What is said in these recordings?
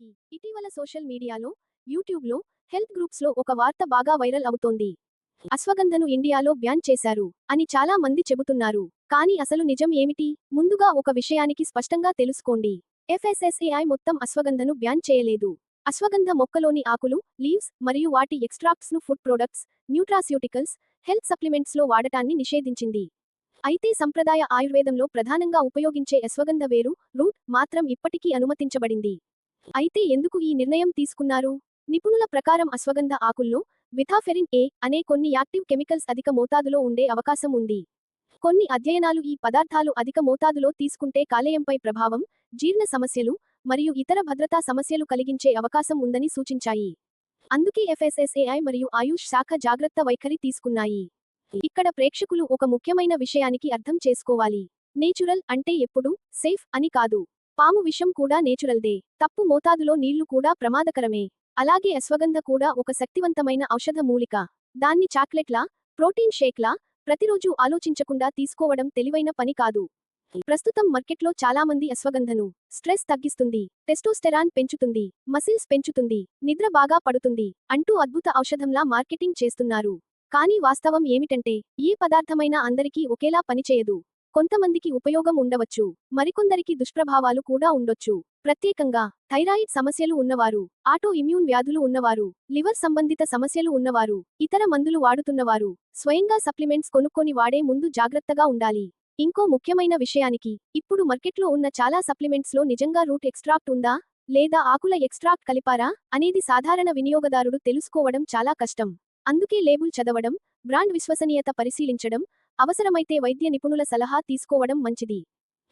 అందరికీ ఇటీవల సోషల్ మీడియాలో, యూట్యూబ్లో, హెల్త్ గ్రూప్స్లో ఒక వార్త బాగా వైరల్ అవుతోంది. అశ్వగంధను ఇండియాలో బ్యాన్ చేశారు అని చాలా మంది చెబుతున్నారు. కానీ అసలు నిజం ఏమిటి? ముందుగా ఒక విషయానికి స్పష్టంగా తెలుసుకోండి. ఎఫ్ఎస్ఎస్ఏఐ మొత్తం అశ్వగంధను బ్యాన్ చేయలేదు. అశ్వగంధ మొక్కలోని ఆకులు, లీవ్స్ మరియు వాటి ఎక్స్ట్రాక్ట్స్ను ఫుడ్ ప్రొడక్ట్స్, న్యూట్రాస్యూటికల్స్, హెల్త్ సప్లిమెంట్స్లో వాడటాన్ని నిషేధించింది. అయితే సంప్రదాయ ఆయుర్వేదంలో ప్రధానంగా ఉపయోగించే అశ్వగంధ వేరు, రూట్ మాత్రం ఇప్పటికీ అనుమతించబడింది. అయితే ఎందుకు ఈ నిర్ణయం తీసుకున్నారు? నిపుణుల ప్రకారం అశ్వగంధ ఆకుల్లో విథాఫెరిన్ ఏ అనే కొన్ని యాక్టివ్ కెమికల్స్ అధిక మోతాదులో ఉండే అవకాశం ఉంది. కొన్ని అధ్యయనాలు ఈ పదార్థాలు అధిక మోతాదులో తీసుకుంటే కాలేయంపై ప్రభావం, జీర్ణ సమస్యలు మరియు ఇతర భద్రతా సమస్యలు కలిగించే అవకాశం ఉందని సూచించాయి. అందుకే ఎఫ్ఎస్ఎస్ఏఐ మరియు ఆయుష్ శాఖ జాగ్రత్త వైఖరి తీసుకున్నాయి. ఇక్కడ ప్రేక్షకులు ఒక ముఖ్యమైన విషయానికి అర్థం చేసుకోవాలి. నేచురల్ అంటే ఎప్పుడు సేఫ్ అని కాదు. పాము విషం కూడా నేచురల్దే. తప్పు మోతాదులో నీళ్లు కూడా ప్రమాదకరమే. అలాగే అశ్వగంధ కూడా ఒక శక్తివంతమైన ఔషధ మూలిక. దాన్ని చాక్లెట్లా, ప్రోటీన్ షేక్లా ప్రతిరోజు ఆలోచించకుండా తీసుకోవడం తెలివైన పని కాదు. ప్రస్తుతం మార్కెట్లో చాలామంది అశ్వగంధను స్ట్రెస్ తగ్గిస్తుంది, టెస్టోస్టెరాన్ పెంచుతుంది, మసిల్స్ పెంచుతుంది, నిద్ర బాగా పడుతుంది అంటూ అద్భుత ఔషధంలా మార్కెటింగ్ చేస్తున్నారు. కానీ వాస్తవం ఏమిటంటే ఏ పదార్థమైనా అందరికీ ఒకేలా పనిచేయదు. కొంతమందికి ఉపయోగం ఉండవచ్చు, మరికొందరికి దుష్ప్రభావాలు కూడా ఉండొచ్చు. ప్రత్యేకంగా థైరాయిడ్ సమస్యలు ఉన్నవారు, ఆటో ఇమ్యూన్ వ్యాధులు ఉన్నవారు, లివర్ సంబంధిత సమస్యలు ఉన్నవారు, ఇతర మందులు వాడుతున్నవారు స్వయంగా సప్లిమెంట్స్ కొనుక్కొని వాడే ముందు జాగ్రత్తగా ఉండాలి. ఇంకో ముఖ్యమైన విషయానికి, ఇప్పుడు మార్కెట్లో ఉన్న చాలా సప్లిమెంట్స్లో నిజంగా రూట్ ఎక్స్ట్రాక్ట్ ఉందా లేదా ఆకుల ఎక్స్ట్రాక్ట్ కలిపారా అనేది సాధారణ వినియోగదారుడు తెలుసుకోవడం చాలా కష్టం. అందుకే లేబుల్ చదవడం, బ్రాండ్ విశ్వసనీయత పరిశీలించడం, అవసరమైతే వైద్య నిపుణుల సలహా తీసుకోవడం మంచిది.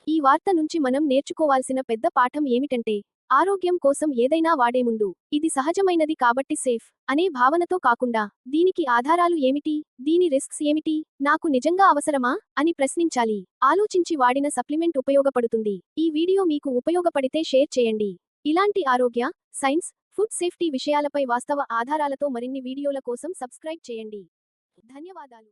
ఈ వార్త నుంచి మనం నేర్చుకోవాల్సిన పెద్ద పాఠం ఏమిటంటే, ఆరోగ్యం కోసం ఏదైనా వాడే ముందు ఇది సహజమైనది కాబట్టి సేఫ్ అనే భావనతో కాకుండా, దీనికి ఆధారాలు ఏమిటి, దీని రిస్క్స్ ఏమిటి, నాకు నిజంగా అవసరమా అని ప్రశ్నించాలి. ఆలోచించి వాడిన సప్లిమెంట్ ఉపయోగపడుతుంది. ఈ వీడియో మీకు ఉపయోగపడితే షేర్ చేయండి. ఇలాంటి ఆరోగ్య, సైన్స్, ఫుడ్ సేఫ్టీ విషయాలపై వాస్తవ ఆధారాలతో మరిన్ని వీడియోల కోసం సబ్స్క్రైబ్ చేయండి. ధన్యవాదాలు.